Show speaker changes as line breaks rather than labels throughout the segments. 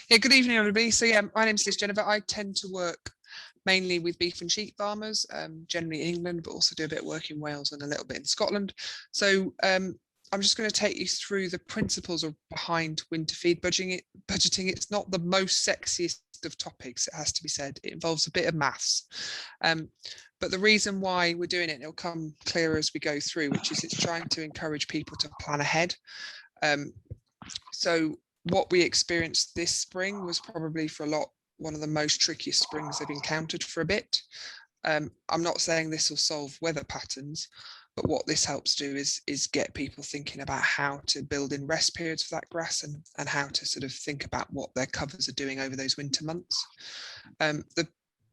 Yeah, good evening, everybody. So yeah, my name's Liz Jennifer. I tend to work mainly with beef and sheep farmers, generally in England, but also do a bit of work in Wales and a little bit in Scotland. So I'm just going to take you through the principles behind winter feed budgeting. It's not the most sexiest of topics, it has to be said. It involves a bit of maths. But the reason why we're doing it, it'll come clearer as we go through, which is it's trying to encourage people to plan ahead. So what we experienced this spring was probably for a lot one of the most trickiest springs they've encountered for a bit. I'm not saying this will solve weather patterns, but what this helps do is get people thinking about how to build in rest periods for that grass and how to sort of think about what their covers are doing over those winter months.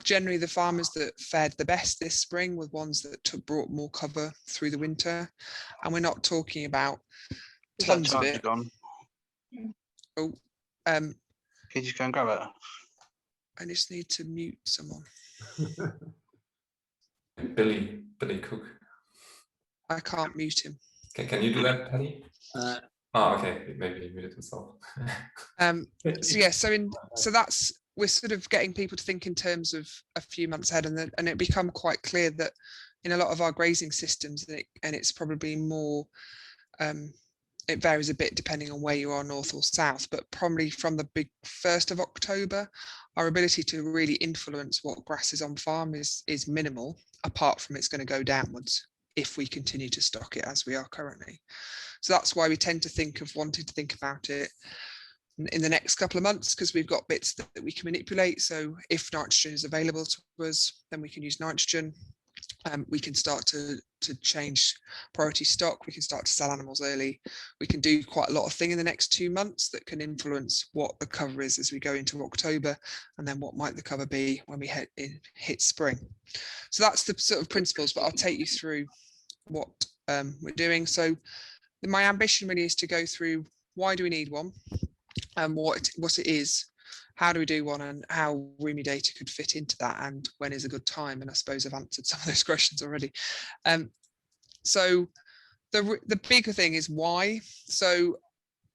Generally, the farmers that fared the best this spring were ones that brought more cover through the winter, and we're not talking about tons of it.
Gone?
Oh,
can you just go and grab it?
I just need to mute someone.
Billy Cook.
I can't mute him.
Can you do that, Penny? Okay, maybe he muted himself.
So yeah, so that's, we're sort of getting people to think in terms of a few months ahead, and it become quite clear that in a lot of our grazing systems, and it's probably more. It varies a bit depending on where you are, north or south, but probably from the big 1st of October, our ability to really influence what grass is on farm is minimal, apart from it's going to go downwards if we continue to stock it as we are currently. So that's why we tend to think of wanting to think about it in the next couple of months, because we've got bits that we can manipulate. So if nitrogen is available to us, then we can use nitrogen. We can start to change priority stock. We can start to sell animals early. We can do quite a lot of things in the next 2 months that can influence what the cover is as we go into October, and then what might the cover be when we hit spring. So that's the sort of principles, but I'll take you through what we're doing. So my ambition really is to go through why do we need one, and what it is, how do we do one, and how RUMI data could fit into that, and when is a good time. And I suppose I've answered some of those questions already. So the bigger thing is why. So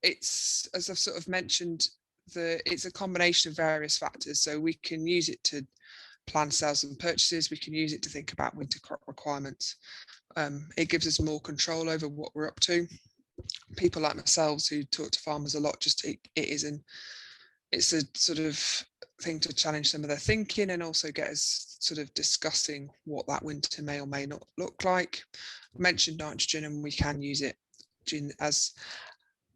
it's, as I've sort of mentioned, it's a combination of various factors. So we can use it to plan sales and purchases. We can use it to think about winter crop requirements. It gives us more control over what we're up to. People like myself who talk to farmers a lot, it's a sort of thing to challenge some of their thinking, and also get us sort of discussing what that winter may or may not look like. I mentioned nitrogen, and we can use it as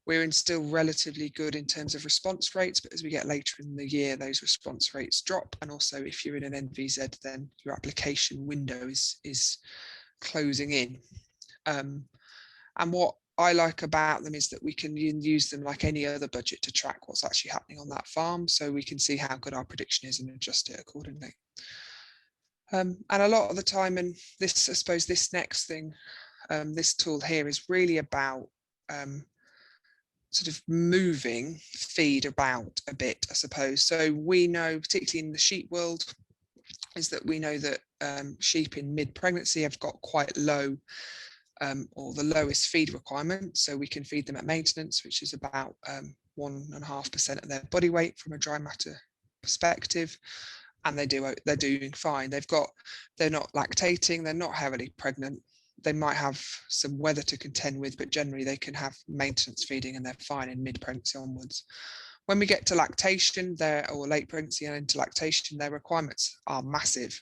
we're still relatively good in terms of response rates, but as we get later in the year, those response rates drop. And also if you're in an NVZ, then your application window is closing in. And what I like about them is that we can use them like any other budget to track what's actually happening on that farm, so we can see how good our prediction is and adjust it accordingly. And a lot of the time, and this, I suppose this next thing, this tool here is really about sort of moving feed about a bit, I suppose. So we know, particularly in the sheep world, is that we know that sheep in mid-pregnancy have got quite low or the lowest feed requirement. So we can feed them at maintenance, which is about 1.5% of their body weight from a dry matter perspective, and they're doing fine. They're not lactating, they're not heavily pregnant. They might have some weather to contend with, but generally they can have maintenance feeding and they're fine in mid-pregnancy onwards. When we get to lactation, or late pregnancy and into lactation, their requirements are massive.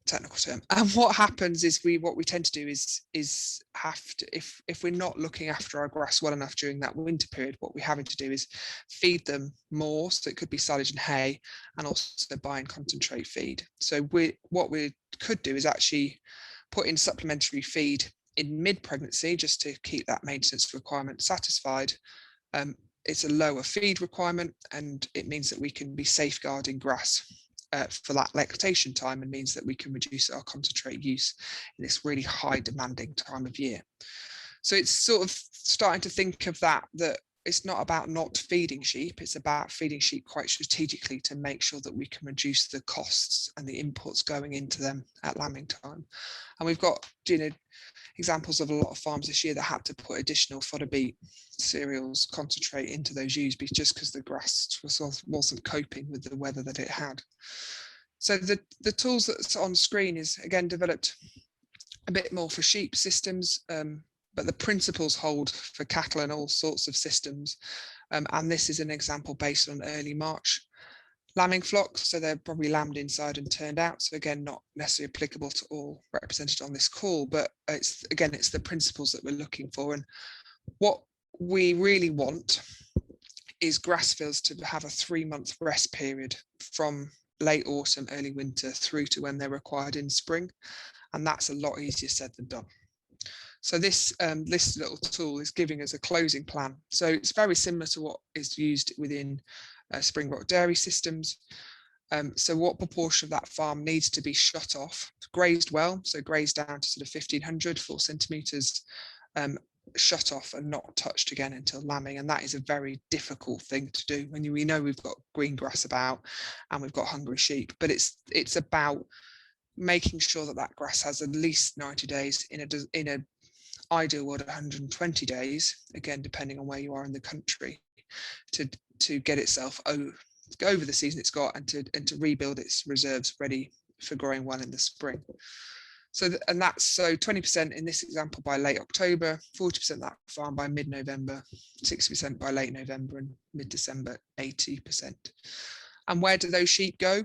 Technical term. And what happens is what we tend to do is have to, if we're not looking after our grass well enough during that winter period, what we're having to do is feed them more. So it could be silage and hay, and also buy and concentrate feed. So what we could do is actually put in supplementary feed in mid-pregnancy just to keep that maintenance requirement satisfied. It's a lower feed requirement, and it means that we can be safeguarding grass for that lactation time, and means that we can reduce our concentrate use in this really high demanding time of year. So it's sort of starting to think of that it's not about not feeding sheep, it's about feeding sheep quite strategically to make sure that we can reduce the costs and the inputs going into them at lambing time. And we've got, you know, examples of a lot of farms this year that had to put additional fodder beet, cereals, concentrate into those ewes just because the grass wasn't coping with the weather that it had. So the tools that's on screen is again developed a bit more for sheep systems, but the principles hold for cattle and all sorts of systems. And this is an example based on early March lambing flocks. So they're probably lambed inside and turned out. So again, not necessarily applicable to all represented on this call, but it's the principles that we're looking for. And what we really want is grass fields to have a 3-month rest period from late autumn, early winter through to when they're required in spring. And that's a lot easier said than done. So this little tool is giving us a closing plan. So it's very similar to what is used within Springbok dairy systems. So what proportion of that farm needs to be shut off, grazed well, so grazed down to sort of 1500, 4 centimetres, shut off and not touched again until lambing. And that is a very difficult thing to do when we know we've got green grass about and we've got hungry sheep, but it's about making sure that that grass has at least 90 days, in a ideal world 120 days, again depending on where you are in the country, to get itself over the season it's got and to rebuild its reserves ready for growing well in the spring. So that's 20% in this example by late October, 40% of that farm by mid-November, 60% by late November, and mid-December 80%. And where do those sheep go?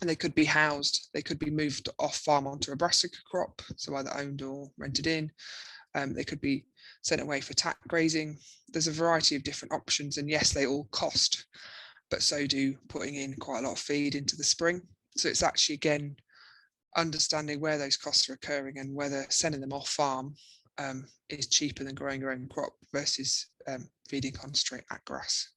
And they could be housed, they could be moved off farm onto a brassica crop, so either owned or rented in. They could be sent away for tack grazing. There's a variety of different options, and yes, they all cost, but so do putting in quite a lot of feed into the spring. So it's actually, again, understanding where those costs are occurring and whether sending them off farm is cheaper than growing your own crop versus feeding concentrate at grass.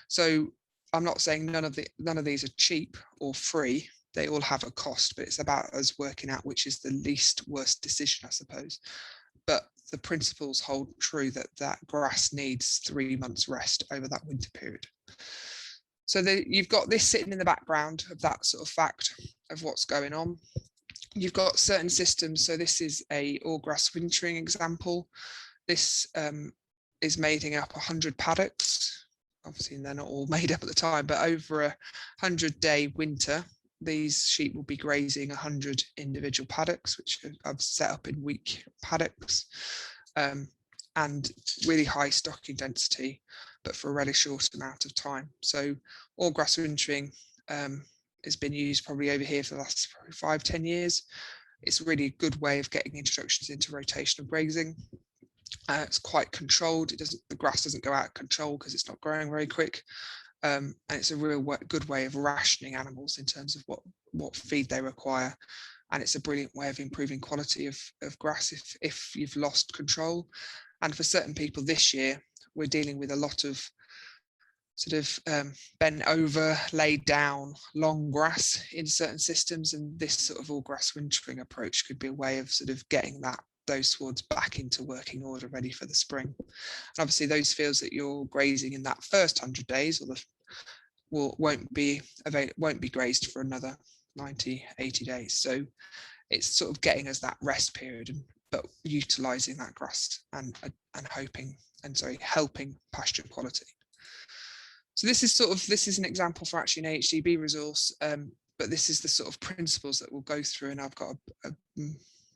So I'm not saying none of these are cheap or free. They all have a cost, but it's about us working out which is the least worst decision, I suppose. But the principles hold true that grass needs 3 months rest over that winter period. So you've got this sitting in the background of that sort of fact of what's going on. You've got certain systems. So this is a all grass wintering example. This is making up 100 paddocks. Obviously, they're not all made up at the time, but over a 100-day winter, these sheep will be grazing 100 individual paddocks, which I've set up in week paddocks, and really high stocking density, but for a really short amount of time. So all grass wintering has been used probably over here for the last 5-10 years. It's really a good way of getting introductions into rotational grazing. It's quite controlled. The grass doesn't go out of control because it's not growing very quick. And it's a real good way of rationing animals in terms of what feed they require. And it's a brilliant way of improving quality of grass if you've lost control. And for certain people this year, we're dealing with a lot of sort of bent over, laid down, long grass in certain systems. And this sort of all grass wintering approach could be a way of sort of getting those swords back into working order, ready for the spring. And obviously those fields that you're grazing in that first 100 days won't be grazed for another 90, 80 days. So it's sort of getting us that rest period, but utilizing that grass and helping pasture quality. So this is an example for actually an HDB resource, but this is the sort of principles that we'll go through, and I've got a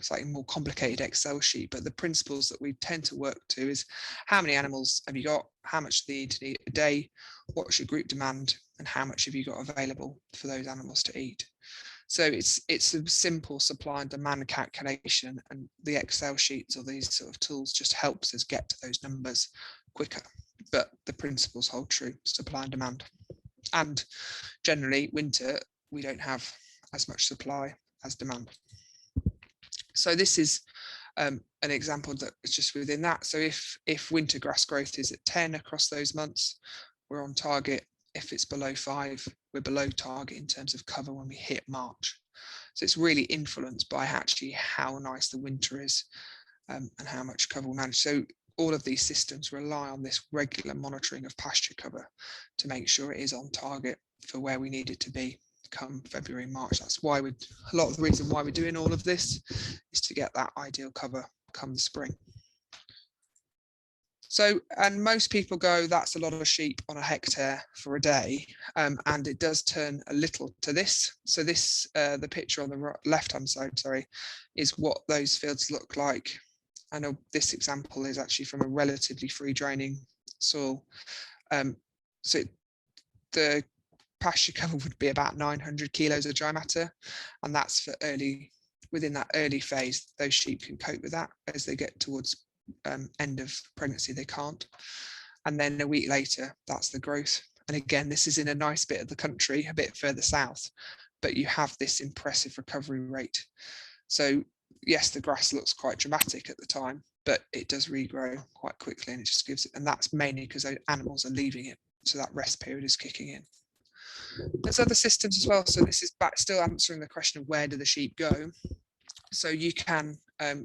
slightly more complicated Excel sheet, but the principles that we tend to work to is how many animals have you got, how much do they need to eat a day, what's your group demand, and how much have you got available for those animals to eat. So it's a simple supply and demand calculation, and the Excel sheets or these sort of tools just helps us get to those numbers quicker. But the principles hold true, supply and demand. And generally winter, we don't have as much supply as demand. So this is an example that is just within that. So if winter grass growth is at 10 across those months, we're on target. If it's below 5, we're below target in terms of cover when we hit March. So it's really influenced by actually how nice the winter is and how much cover we manage. So all of these systems rely on this regular monitoring of pasture cover to make sure it is on target for where we need it to be come February, March. That's why a lot of the reason why we're doing all of this is to get that ideal cover come the spring. So, and most people go, that's a lot of sheep on a hectare for a day. And it does turn a little to this. So this, the picture on the left-hand side, sorry, is what those fields look like. I know this example is actually from a relatively free draining soil. The pasture cover would be about 900 kilos of dry matter. And that's for within that early phase, those sheep can cope with that. As they get towards end of pregnancy, they can't. And then a week later, that's the growth. And again, this is in a nice bit of the country, a bit further south, but you have this impressive recovery rate. So yes, the grass looks quite dramatic at the time, but it does regrow quite quickly, and it just gives it, and that's mainly because those animals are leaving it. So that rest period is kicking in. There's other systems as well. So this is still answering the question of where do the sheep go. So you can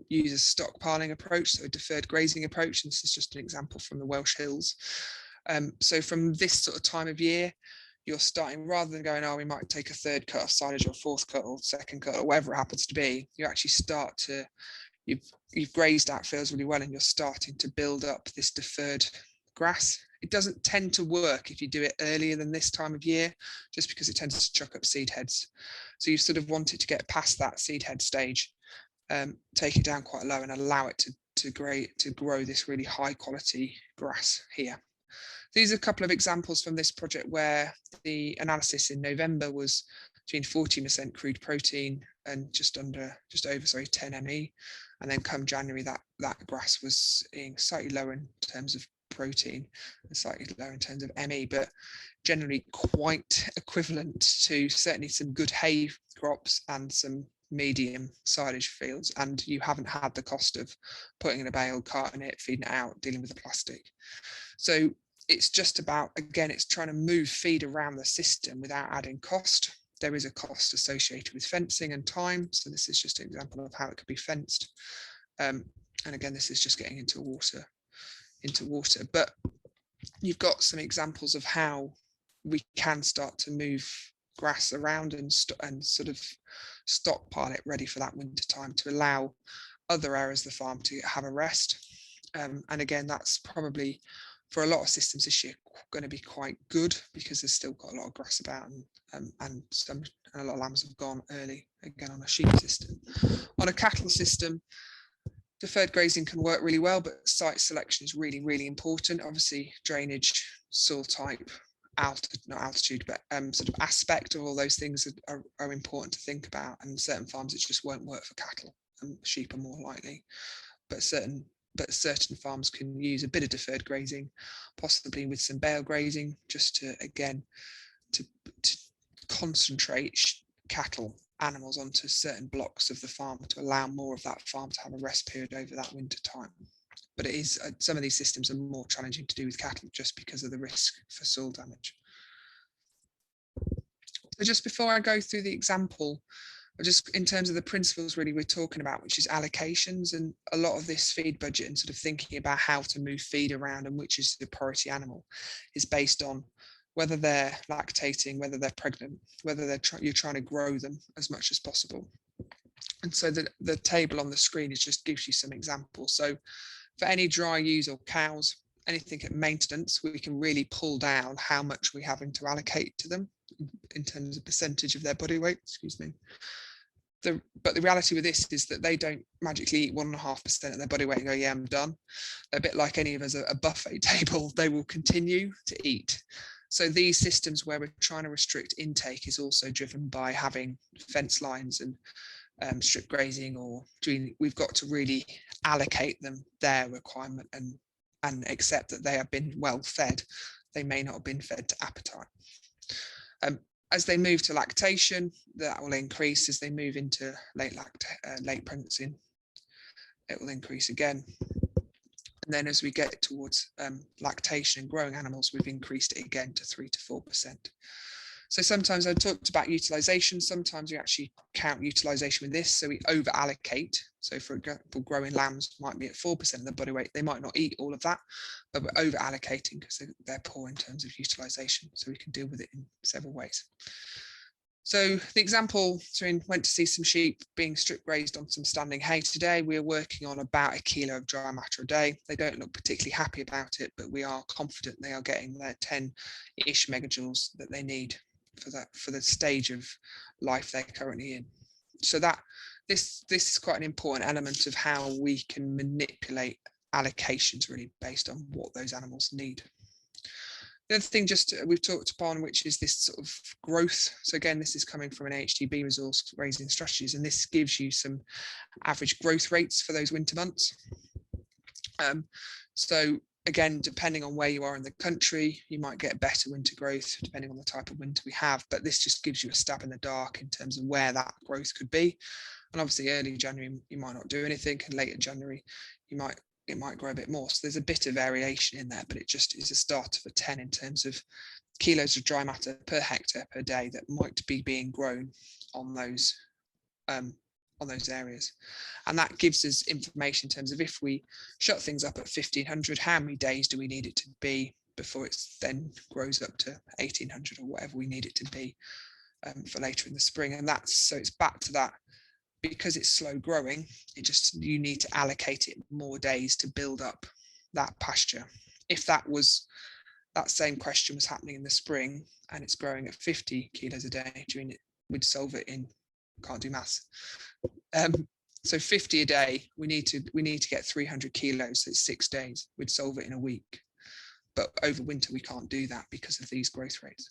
use a stockpiling approach, so a deferred grazing approach. And this is just an example from the Welsh Hills. So from this sort of time of year, you're starting, rather than going, oh, we might take a third cut of silage or fourth cut or second cut or whatever it happens to be, you actually start to, you've grazed out fields really well, and you're starting to build up this deferred grass. It doesn't tend to work if you do it earlier than this time of year, just because it tends to chuck up seed heads. So you sort of want it to get past that seed head stage, take it down quite low and allow it to grow this really high quality grass here. These are a couple of examples from this project where the analysis in November was between 40% crude protein and just over 10 ME. And then come January, that grass was slightly lower in terms of protein and slightly lower in terms of ME, but generally quite equivalent to certainly some good hay crops and some medium silage fields. And you haven't had the cost of putting in a bale, carting it, feeding it out, dealing with the plastic. So it's just about, again, it's trying to move feed around the system without adding cost. There is a cost associated with fencing and time. So this is just an example of how it could be fenced. And again, this is just getting into water. But you've got some examples of how we can start to move grass around and sort of stockpile it ready for that winter time to allow other areas of the farm to have a rest. And again, that's probably for a lot of systems this year going to be quite good, because there's still got a lot of grass about, and a lot of lambs have gone early again on a sheep system. On a cattle system, deferred grazing can work really well, but site selection is really, really important. Obviously, drainage, soil type, altitude, but sort of aspect of all those things are important to think about. And certain farms, it just won't work for cattle, and sheep are more likely. But certain farms can use a bit of deferred grazing, possibly with some bale grazing, just to, again, to concentrate cattle animals onto certain blocks of the farm to allow more of that farm to have a rest period over that winter time. But it is, some of these systems are more challenging to do with cattle just because of the risk for soil damage. So just before I go through the example, just in terms of the principles really we're talking about, which is allocations, and a lot of this feed budget and sort of thinking about how to move feed around and which is the priority animal is based on whether they're lactating, whether they're pregnant, whether you're trying to grow them as much as possible. And so the table on the screen just gives you some examples. So for any dry ewes or cows, anything at maintenance, we can really pull down how much we're having to allocate to them in terms of percentage of their body weight, excuse me. But the reality with this is that they don't magically eat 1.5% of their body weight and go, yeah, I'm done. They're a bit like any of us at a buffet table. They will continue to eat. So these systems where we're trying to restrict intake is also driven by having fence lines and strip grazing, or we've got to really allocate them their requirement and accept that they have been well fed. They may not have been fed to appetite. As they move to lactation, that will increase. As they move into late pregnancy, it will increase again. And then as we get towards lactation and growing animals, we've increased it again to 3 to 4%. So sometimes I talked about utilization. Sometimes we actually count utilization with this. So we over allocate. So for example, growing lambs might be at 4% of the body weight. They might not eat all of that, but we're over allocating because they're poor in terms of utilization. So we can deal with it in several ways. So the example, so went to see some sheep being strip grazed on some standing hay today. We are working on about 1 kilo of dry matter a day. They don't look particularly happy about it, but we are confident they are getting their 10-ish megajoules that they need for the stage of life they're currently in. So that this is quite an important element of how we can manipulate allocations really based on what those animals need. The other thing just we've talked upon, which is this sort of growth. So again, this is coming from an HDB resource, grazing strategies, and this gives you some average growth rates for those winter months. So again, depending on where you are in the country, you might get better winter growth depending on the type of winter we have, but this just gives you a stab in the dark in terms of where that growth could be. And obviously early January, you might not do anything, and later January, it might grow a bit more. So there's a bit of variation in there, but it just is a start of a 10 in terms of kilos of dry matter per hectare per day that might be being grown on those areas. And that gives us information in terms of if we shut things up at 1500, how many days do we need it to be before it then grows up to 1800 or whatever we need it to be for later in the spring. And so it's back to that. Because it's slow growing, you need to allocate it more days to build up that pasture. If that same question was happening in the spring and it's growing at 50 kilos a day, we'd solve it in, can't do maths. So 50 a day, we need to get 300 kilos, so it's 6 days. We'd solve it in a week. But over winter, we can't do that because of these growth rates.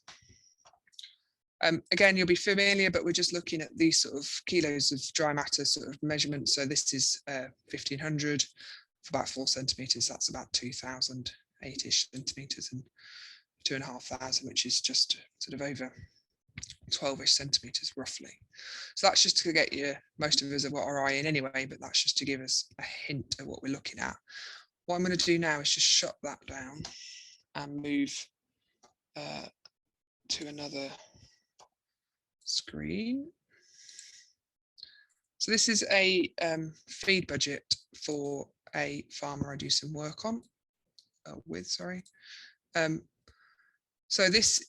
Again, you'll be familiar, but we're just looking at these sort of kilos of dry matter sort of measurement. So this is 1500 for about 4 centimeters. That's about 2008-ish centimeters, and 2500, which is just sort of over 12-ish centimeters roughly. So that's just to get you, most of us have got our eye in anyway, but that's just to give us a hint of what we're looking at. What I'm going to do now is just shut that down and move to another screen. So this is a feed budget for a farmer I do some work on so this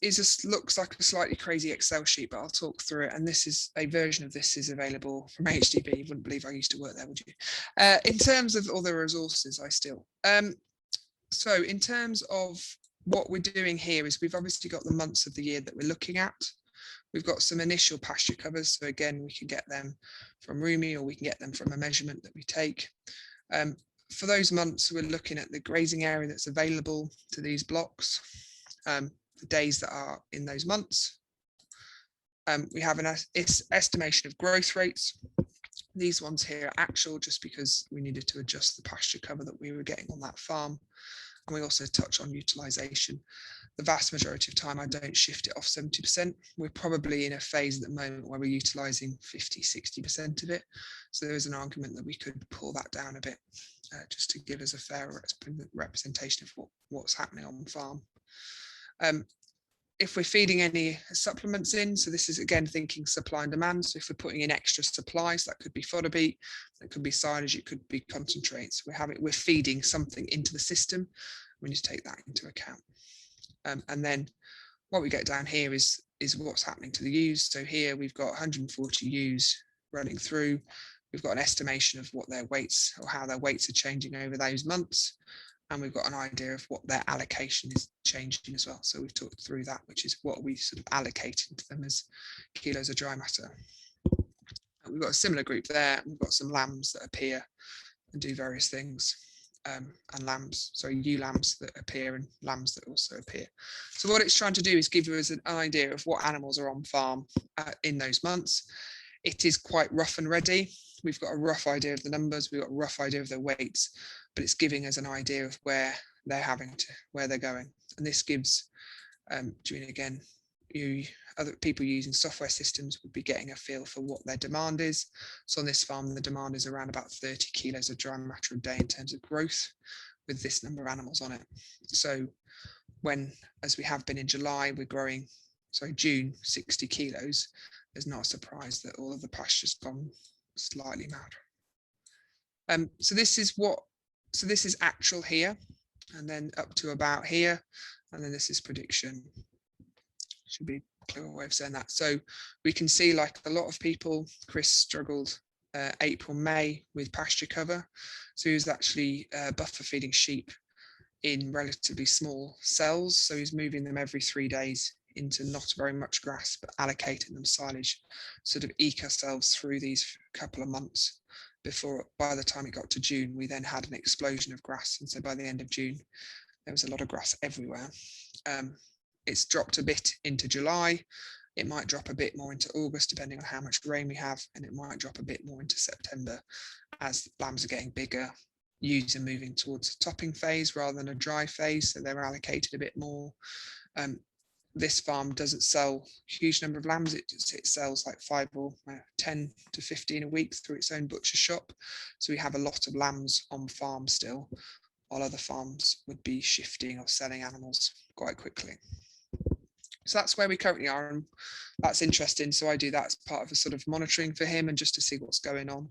looks like a slightly crazy Excel sheet, but I'll talk through it. And this is a version of this is available from HDB. You wouldn't believe I used to work there, would you? In terms of other resources, so in terms of what we're doing here is we've obviously got the months of the year that we're looking at. We've got some initial pasture covers. So again, we can get them from Rumi or we can get them from a measurement that we take. For those months, we're looking at the grazing area that's available to these blocks, the days that are in those months. We have an estimation of growth rates. These ones here are actual just because we needed to adjust the pasture cover that we were getting on that farm. And we also touch on utilization. The vast majority of time, I don't shift it off 70%. We're probably in a phase at the moment where we're utilizing 50, 60% of it. So there is an argument that we could pull that down a bit just to give us a fair representation of what's happening on the farm. If we're feeding any supplements in, so this is again thinking supply and demand. So if we're putting in extra supplies, that could be fodder beet, that could be silage, it could be concentrates. We're feeding something into the system. We need to take that into account. And then what we get down here is what's happening to the ewes. So here we've got 140 ewes running through. We've got an estimation of what their weights or how their weights are changing over those months. And we've got an idea of what their allocation is changing as well. So we've talked through that, which is what we sort of allocated to them as kilos of dry matter. And we've got a similar group there. We've got some lambs that appear and do various things. And ewe lambs that appear and lambs that also appear. So what it's trying to do is give us an idea of what animals are on farm in those months. It is quite rough and ready. We've got a rough idea of the numbers. We've got a rough idea of their weights, but it's giving us an idea of where they're going. And this gives, again, other people using software systems would be getting a feel for what their demand is. So on this farm, the demand is around about 30 kilos of dry matter a day in terms of growth with this number of animals on it. So as we have been in July, we're growing June 60 kilos, there's not a surprise that all of the pasture's gone slightly mad. So this is actual here, and then up to about here, and then this is prediction. Should be a clear way of saying that. So we can see, like a lot of people, Chris struggled April, May with pasture cover. So he was actually buffer feeding sheep in relatively small cells. So he's moving them every 3 days into not very much grass, but allocating them silage, sort of eke ourselves through these couple of months before, by the time it got to June, we then had an explosion of grass. And so by the end of June, there was a lot of grass everywhere. It's dropped a bit into July. It might drop a bit more into August, depending on how much rain we have, and it might drop a bit more into September as lambs are getting bigger, ewes are moving towards a topping phase rather than a dry phase, so they're allocated a bit more. This farm doesn't sell a huge number of lambs. It sells like 5 or 10 to 15 a week through its own butcher shop. So we have a lot of lambs on farm still, while other farms would be shifting or selling animals quite quickly. So that's where we currently are, and that's interesting. So I do that as part of a sort of monitoring for him and just to see what's going on,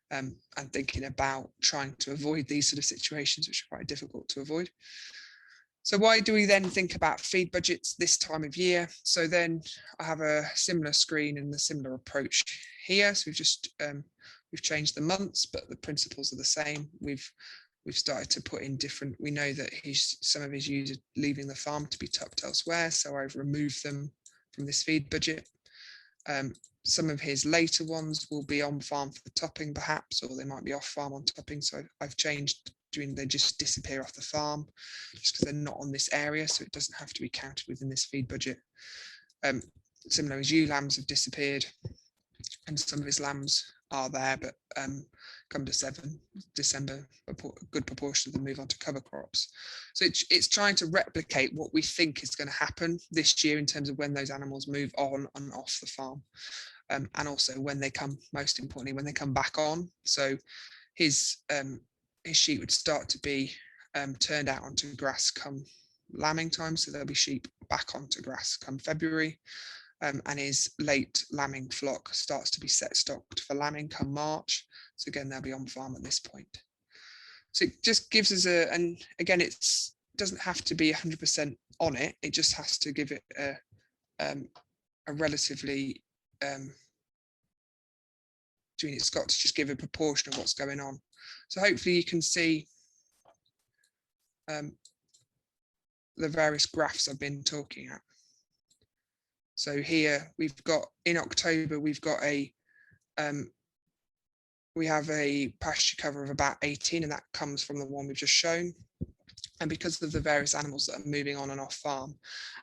and thinking about trying to avoid these sort of situations, which are quite difficult to avoid. So why do we then think about feed budgets this time of year? So then I have a similar screen and a similar approach here. So we've changed the months, but the principles are the same. We've started to put in different, we know that some of his ewes are leaving the farm to be tucked elsewhere. So I've removed them from this feed budget. Some of his later ones will be on farm for topping perhaps, or they might be off farm on topping. So I've changed, they just disappear off the farm just because they're not on this area. So it doesn't have to be counted within this feed budget. Similar, his ewe lambs have disappeared and some of his lambs are there, but come December, a good proportion of them move on to cover crops. So it's trying to replicate what we think is going to happen this year in terms of when those animals move on and off the farm, and also when they come, most importantly, when they come back on. So his sheep would start to be turned out onto grass come lambing time, so there'll be sheep back onto grass come February. And his late lambing flock starts to be set stocked for lambing come March. So again, they'll be on farm at this point. So it just gives us and again, it doesn't have to be 100% on it. It just has to give it a relatively, it's got to just give a proportion of what's going on. So hopefully you can see the various graphs I've been talking at. So here we've got, in October, we've got we have a pasture cover of about 18, and that comes from the one we've just shown. And because of the various animals that are moving on and off farm,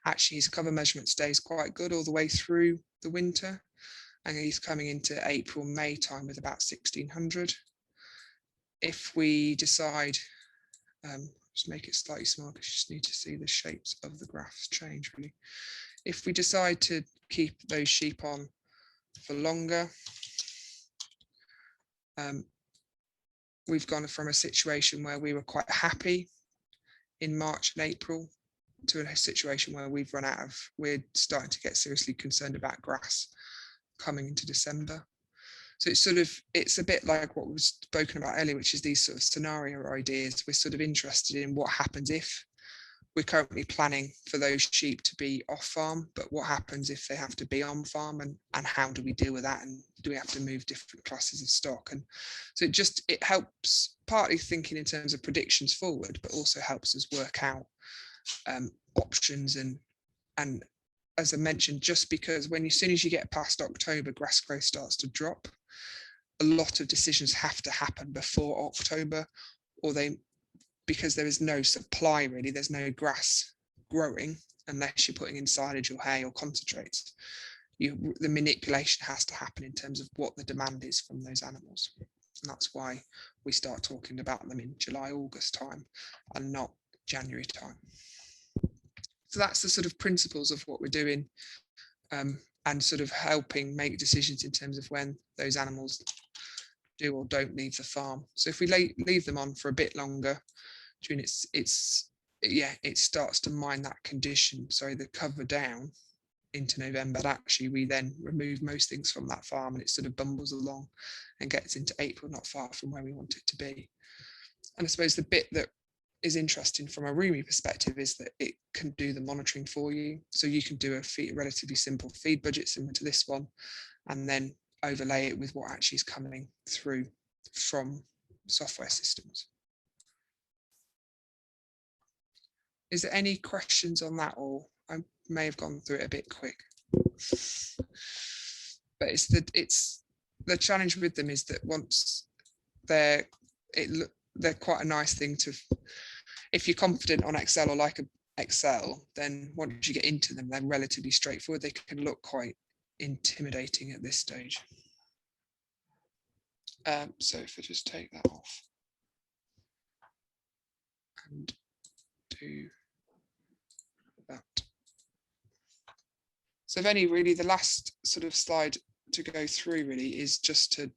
actually his cover measurement stays quite good all the way through the winter. And he's coming into April, May time with about 1600. If we decide, just make it slightly smaller because you just need to see the shapes of the graphs change really. If we decide to keep those sheep on for longer, we've gone from a situation where we were quite happy in March and April to a situation where we've run out of, we're starting to get seriously concerned about grass coming into December. So it's a bit like what was spoken about earlier, which is these sort of scenario ideas. We're sort of interested in what happens if we're currently planning for those sheep to be off farm, but what happens if they have to be on farm, and how do we deal with that, and do we have to move different classes of stock? And so it helps partly thinking in terms of predictions forward, but also helps us work out options. And as I mentioned, just because as soon as you get past October, grass growth starts to drop, a lot of decisions have to happen before October, or because there is no supply really, there's no grass growing unless you're putting in silage or hay or concentrates. The manipulation has to happen in terms of what the demand is from those animals. And that's why we start talking about them in July, August time and not January time. So that's the sort of principles of what we're doing, and sort of helping make decisions in terms of when those animals do or don't leave the farm. So if we leave them on for a bit longer, it starts to mind that condition, sorry, the cover down, into November, and actually we then remove most things from that farm, and it sort of bumbles along and gets into April, not far from where we want it to be. And I suppose the bit that is interesting from a Roomy perspective is that it can do the monitoring for you. So you can do a relatively simple feed budget similar to this one, and then overlay it with what actually is coming through from software systems. Is there any questions on that, or I may have gone through it a bit quick? But it's the challenge with them is that once they're quite a nice thing to, if you're confident on Excel or like Excel, then once you get into them, they're relatively straightforward. They can look quite intimidating at this stage. So if I just take that off and do that. So if any, really the last sort of slide to go through really is just to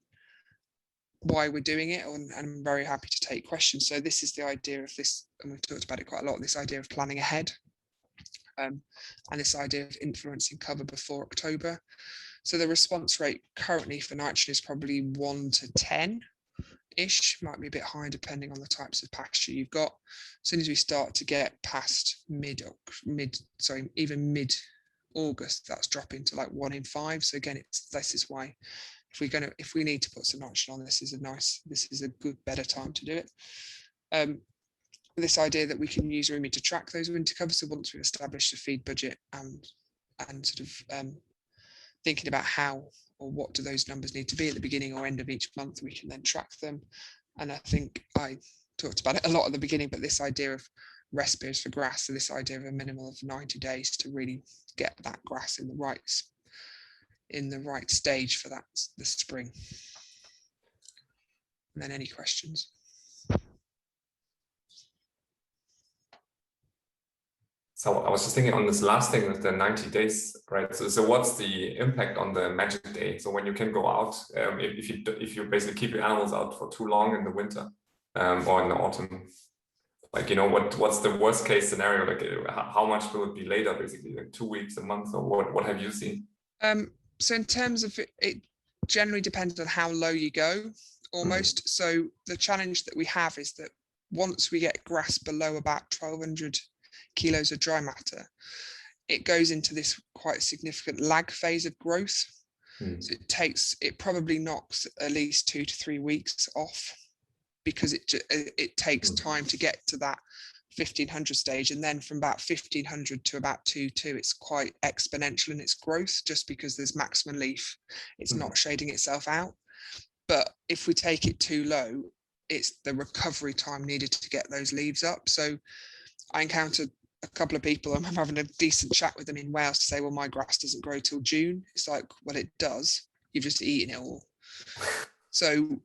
why we're doing it, and I'm very happy to take questions. So this is the idea of this, and we've talked about it quite a lot, this idea of planning ahead, and this idea of influencing cover before October. So the response rate currently for nitrogen is probably 1 to 10-ish, might be a bit higher depending on the types of pasture you've got. As soon as we start to get past even mid-August, that's dropping to like 1 in 5. So again, this is why if we need to put some nitrogen on, this is a good, better time to do it. This idea that we can use Roomy to track those winter covers. So once we've established a feed budget and sort of thinking about how or what do those numbers need to be at the beginning or end of each month, we can then track them. And I think I talked about it a lot at the beginning, but this idea of rest periods for grass, so this idea of a minimum of 90 days to really get that grass in the right stage for the spring. And then any questions?
So I was just thinking on this last thing with the 90 days, right? So what's the impact on the magic day? So when you can go out, if you basically keep your animals out for too long in the winter or in the autumn, like, you know, what's the worst case scenario? Like how much will it be later, basically, like 2 weeks, a month, or what have you seen?
So in terms of it generally depends on how low you go, almost. So the challenge that we have is that once we get grass below about 1,200 kilos of dry matter, it goes into this quite significant lag phase of growth. So it probably knocks at least 2 to 3 weeks off, because it takes time to get to that 1,500 stage, and then from about 1,500 to about 2,200, it's quite exponential in its growth, just because there's maximum leaf, it's not shading itself out. But if we take it too low, it's the recovery time needed to get those leaves up. So I encountered a couple of people, I'm having a decent chat with them in Wales to say, well, my grass doesn't grow till June. It's like, well, it does, you've just eaten it all. So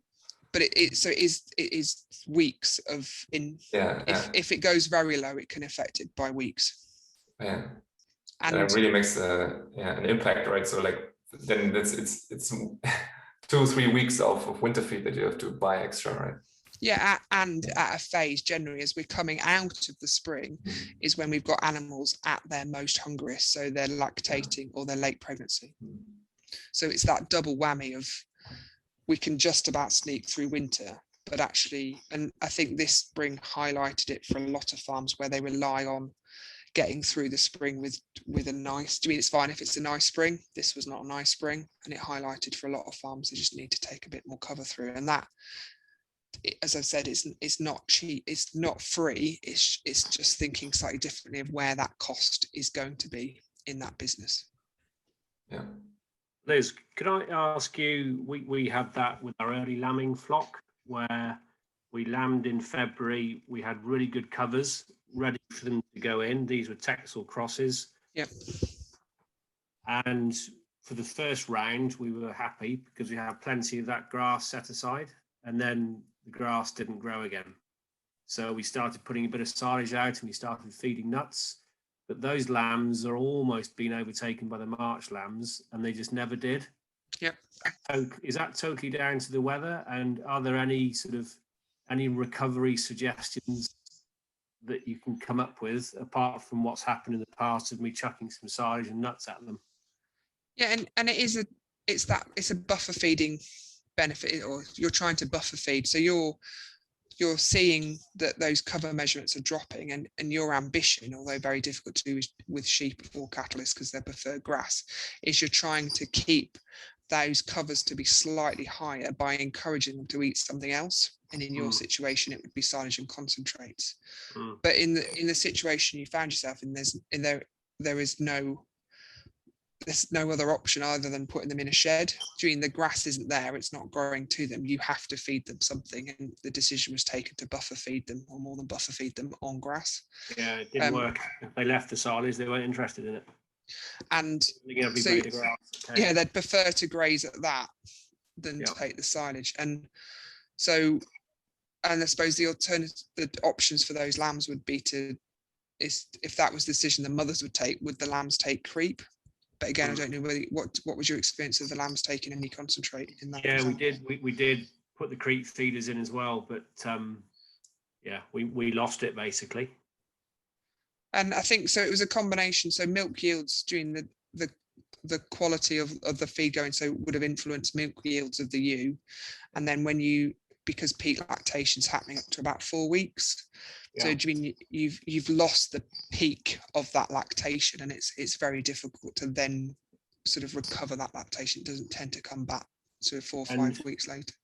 but it is weeks of if it goes very low, it can affect it by weeks. And
it really makes an impact, right? So like then it's 2 or 3 weeks of winter feed that you have to buy extra, right?
Yeah, and at a phase generally as we're coming out of the spring is when we've got animals at their most hungriest, so they're lactating or they're late pregnancy. So it's that double whammy of we can just about sneak through winter, but actually, and I think this spring highlighted it for a lot of farms where they rely on getting through the spring with a nice, I mean, it's fine if it's a nice spring. This was not a nice spring, and it highlighted for a lot of farms they just need to take a bit more cover through. And that, as I've said, it's not cheap, it's not free, it's just thinking slightly differently of where that cost is going to be in that business.
Yeah.
Liz, could I ask you, we had that with our early lambing flock where we lambed in February, we had really good covers ready for them to go in. These were Texel crosses.
Yep.
And for the first round, we were happy because we had plenty of that grass set aside, and then the grass didn't grow again. So we started putting a bit of silage out and we started feeding nuts. But those lambs are almost being overtaken by the March lambs, and they just never did.
Yep.
Is that totally down to the weather? And are there any recovery suggestions that you can come up with, apart from what's happened in the past of me chucking some silage and nuts at them.
Yeah, and it's a buffer feeding benefit, or you're trying to buffer feed. So you're seeing that those cover measurements are dropping, and your ambition, although very difficult to do with sheep or cattle, is because they prefer grass, is you're trying to keep those covers to be slightly higher by encouraging them to eat something else. And in your situation, it would be silage and concentrates. But in the situation you found yourself in, there's no other option other than putting them in a shed. The grass isn't there, it's not growing to them. You have to feed them something, and the decision was taken to buffer feed them, or more than buffer feed them, on grass.
Yeah, it didn't work. If they left the silage, they weren't interested in it.
And so, yeah, they'd prefer to graze at that than take the silage. And so, and I suppose the options for those lambs would be if that was the decision the mothers would take, would the lambs take creep? But again, I don't know what was your experience of the lambs taking any concentrate in that?
Yeah, we did put the creep feeders in as well, but yeah, we lost it basically. And
I think so. It was a combination. So milk yields during the quality of the feed going, so would have influenced milk yields of the ewe. And then because peak lactation is happening up to about 4 weeks. Yeah. So do you mean you've lost the peak of that lactation, and it's very difficult to then sort of recover that lactation. It doesn't tend to come back sort of 4 or 5 weeks later.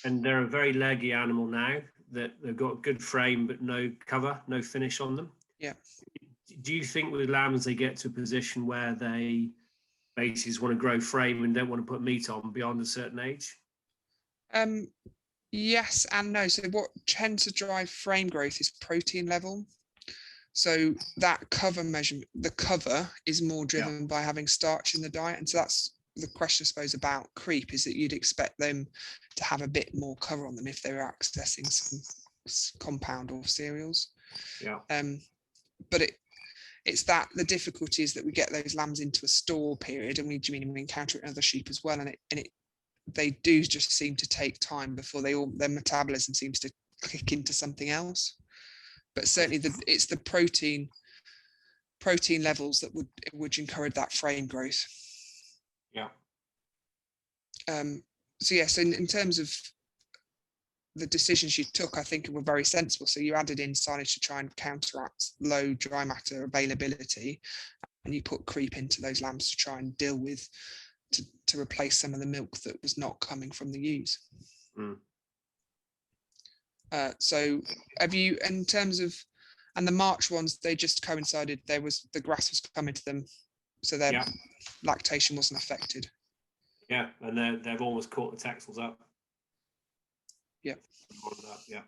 And they're a very leggy animal now, that they've got good frame but no cover, no finish on them.
Yeah.
Do you think with lambs they get to a position where they basically just want to grow frame and don't want to put meat on beyond a certain age?
Yes and no. So what tends to drive frame growth is protein level. So that cover measurement, the cover is more driven by having starch in the diet. And so that's the question, I suppose, about creep, is that you'd expect them to have a bit more cover on them if they were accessing some compound or cereals.
Yeah.
But it's that the difficulty is that we get those lambs into a store period, and we encounter it in other sheep as well, and they do just seem to take time before their metabolism seems to click into something else. But certainly it's the protein levels that would encourage that frame growth.
Yeah.
So yes, in terms of the decisions you took, I think were very sensible. So you added in silage to try and counteract low dry matter availability, and you put creep into those lambs to try and deal with, to replace some of the milk that was not coming from the ewes. So have you, in terms of, and the March ones, they just coincided, the grass was coming to them, so their lactation wasn't affected.
Yeah, and they've almost caught the taxels up.
Yeah.
Yeah.
I'm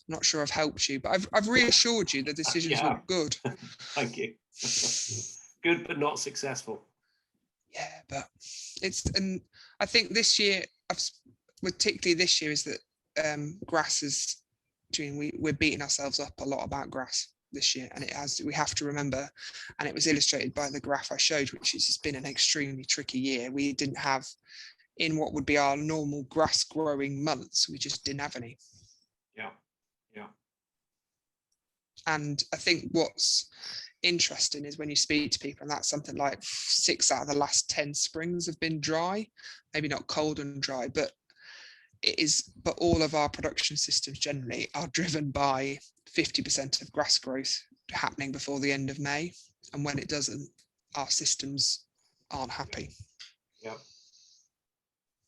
not sure I've helped you, but I've reassured you the decisions were good.
Thank you. Good, but not successful.
Yeah, but and I think this year, particularly this year, is that grass is, we're beating ourselves up a lot about grass this year, and we have to remember, and it was illustrated by the graph I showed, which is, it's been an extremely tricky year. We didn't have, in what would be our normal grass growing months, we just didn't have any.
Yeah.
And I think what's interesting is when you speak to people, and that's something like 6 out of the last 10 springs have been dry, maybe not cold and dry, but all of our production systems generally are driven by 50% of grass growth happening before the end of May. And when it doesn't, our systems aren't happy.
Yeah.